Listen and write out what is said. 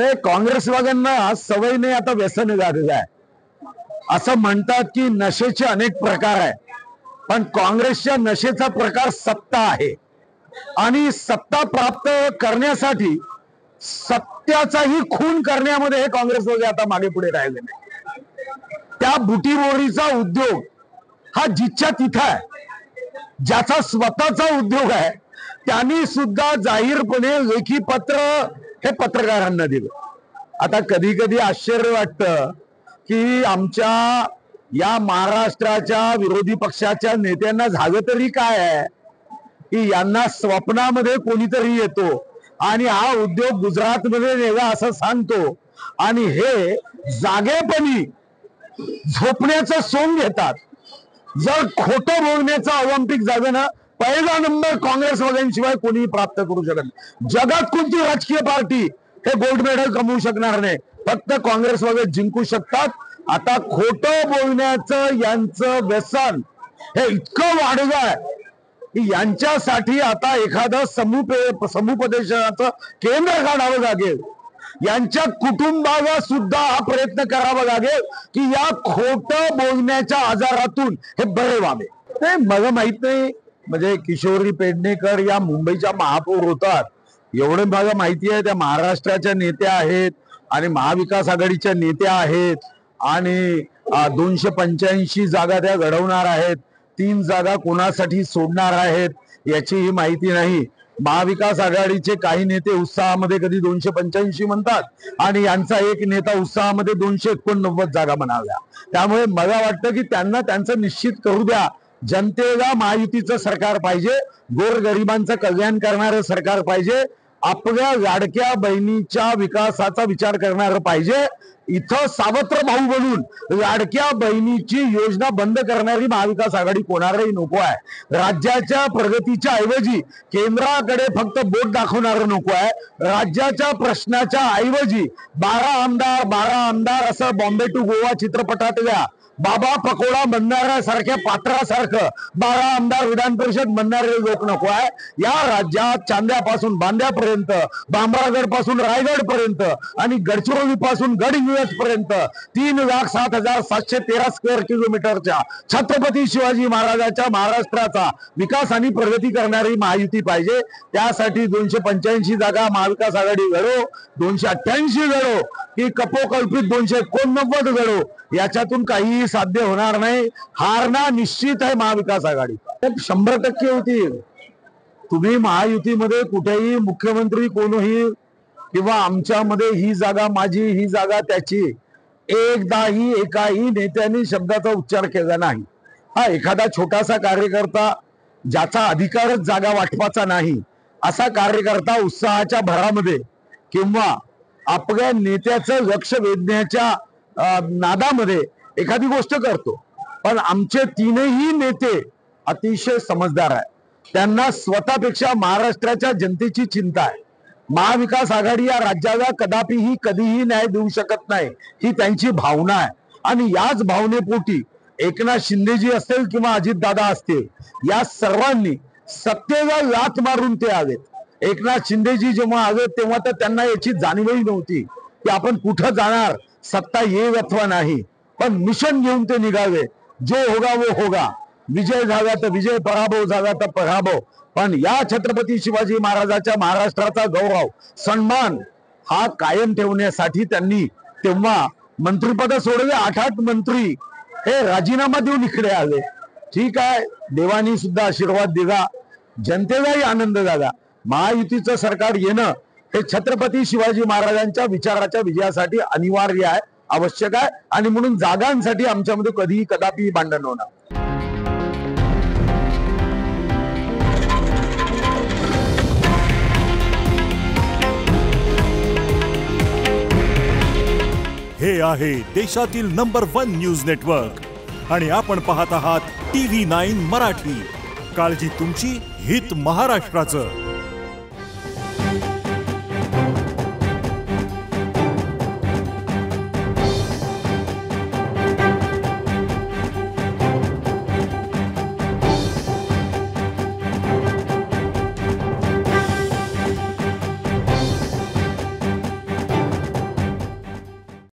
ते काँग्रेसवाल्यांना सवय नाही, आता व्यसन झालेलं आहे. असं म्हणतात की नशेचे अनेक प्रकार आहे, पण काँग्रेसच्या नशेचा प्रकार सत्ता आहे. आणि सत्ता प्राप्त करण्यासाठी सत्याचाही खून करण्यामध्ये हे काँग्रेसवाले आता मागे पुढे राहिले नाही. त्या बुटीबोरीचा उद्योग हा जिथच्या तिथं आहे. ज्याचा स्वतःचा उद्योग आहे त्यांनी सुद्धा जाहीरपणे लेखी पत्र हे पत्रकारांना दिलं. आता कधी कधी आश्चर्य वाटतं की आमच्या या महाराष्ट्राच्या विरोधी पक्षाच्या नेत्यांना झालं तरी काय आहे की यांना स्वप्नामध्ये कोणीतरी येतो आणि हा उद्योग गुजरातमध्ये नेला असं सांगतो आणि हे जागेपणी झोपण्याचं सोंग घेतात. जर खोटं बोलण्याचं ऑलिम्पिक झालं ना, पहिला नंबर काँग्रेसवाल्यांशिवाय कोणी प्राप्त करू शकत नाही. जगात कोणती राजकीय पार्टी हे गोल्ड मेडल कमवू शकणार नाही, फक्त काँग्रेसवाले जिंकू शकतात. आता खोटं बोलण्याचं यांचं व्यसन हे इतकं वाढलं आहे की यांच्यासाठी आता एखादं समुपदेशनाचं केंद्र काढावं लागेल. यांच्या कुटुंबाला सुद्धा हा प्रयत्न करावा लागेल की या खोटं बोलण्याच्या आजारातून हे बरे व्हावे. ते मला माहित नाही, म्हणजे किशोरी पेडणेकर या मुंबईच्या महापौर होतात एवढं मला माहिती आहे. त्या महाराष्ट्राच्या नेत्या आहेत आणि महाविकास आघाडीच्या नेत्या आहेत आणि 285 जागा त्या घडवणार आहेत. 3 जागा कोणासाठी सोडणार आहेत याचीही माहिती नाही. महाविकास आघाडीचे काही नेते उत्साहामध्ये कधी 285 म्हणतात आणि यांचा एक नेता उत्साहामध्ये 289 जागा म्हणाल्या. त्यामुळे मला वाटतं की त्यांना त्यांचं निश्चित करू द्या. जनतेला महायुतीचं सरकार पाहिजे, गोरगरिबांचं कल्याण करणारं सरकार पाहिजे, आपल्या लाडक्या बहिणीच्या विकासाचा विचार करणारं पाहिजे. इथं सावत्र भाऊ बनून लाडक्या बहिणीची योजना बंद करणारी महाविकास आघाडी कोणालाही नको आहे. राज्याच्या प्रगतीच्या ऐवजी केंद्राकडे फक्त बोट दाखवणारं नको आहे. राज्याच्या प्रश्नाच्या ऐवजी 12 आमदार असं बॉम्बे टू गोवा चित्रपटातल्या बाबा पकोडा म्हणणाऱ्यासारख्या पात्रासारखं 12 आमदार विधान परिषद म्हणणारे लोक नको आहे. या राज्यात चांद्यापासून बांद्यापर्यंत, भामरागड पासून रायगड पर्यंत आणि गडचिरोली पासून गडहिंग्लज पर्यंत 3,07,713 स्क्वेअर किलोमीटरच्या छत्रपती शिवाजी महाराजांच्या महाराष्ट्राचा विकास आणि प्रगती करणारी महायुती पाहिजे. त्यासाठी 285 जागा महाविकास आघाडी घडो, 288 घडो की कपोकल्पित 289 घडो, याच्यातून काहीही साध्य होणार नाही. हारना निश्चित आहे महाविकास आघाडी. 100% होतील. तुम्ही महायुतीमध्ये कुठेही मुख्यमंत्री कोणही किंवा आमच्यामध्ये ही जागा माझी, ही जागा त्याची, एकदाही एकाही नेत्यांनी शब्दाचा उच्चार केला नाही. हा एखादा छोटासा कार्यकर्ता ज्याचा अधिकारच जागा वाटपाचा नाही असा कार्यकर्ता उत्साहाच्या भरामध्ये किंवा आपल्या नेत्याचं लक्ष वेधण्याच्या नादामध्ये एखादी गोष्ट करतो. पण आमचे तीनही नेते अतिशय समजदार आहे. त्यांना स्वतःपेक्षा महाराष्ट्राच्या जनतेची चिंता आहे. महाविकास आघाडी या राज्याला कधीही न्याय देऊ शकत नाही ही त्यांची भावना आहे. आणि याच भावनेपोटी एकनाथ शिंदेजी असतील किंवा अजितदादा असतील, या सर्वांनी सत्तेला लाथ मारून ते आलेत. एकनाथ शिंदेजी जेव्हा आले तेव्हा तर त्यांना याची जाणीवही नव्हती की आपण कुठं जाणार, सत्ता येईल अथवा नाही, पण मिशन घेऊन ते निघाले. जो होगा वो होगा, विजय झाला तर विजय, पराभव झाला तर पराभव. पण या छत्रपती शिवाजी महाराजांच्या महाराष्ट्राचा गौरव सन्मान हा कायम ठेवण्यासाठी त्यांनी तेव्हा मंत्रिपद सोडले. 8 मंत्री हे राजीनामा देऊन इकडे आले. ठीक आहे, देवानी सुद्धा आशीर्वाद दिला, जनतेलाही आनंद झाला. महायुतीचं सरकार येणं हे छत्रपती शिवाजी महाराजांच्या विचाराच्या विजयासाठी अनिवार्य आहे, आवश्यक आहे. आणि म्हणून जागांसाठी आमच्यामध्ये कधीही कदापि भांडण होणार. हे आहे देशातील नंबर 1 न्यूज नेटवर्क आणि आपण पाहत आहात TV9 मराठी. काळजी तुमची, हित महाराष्ट्राचं.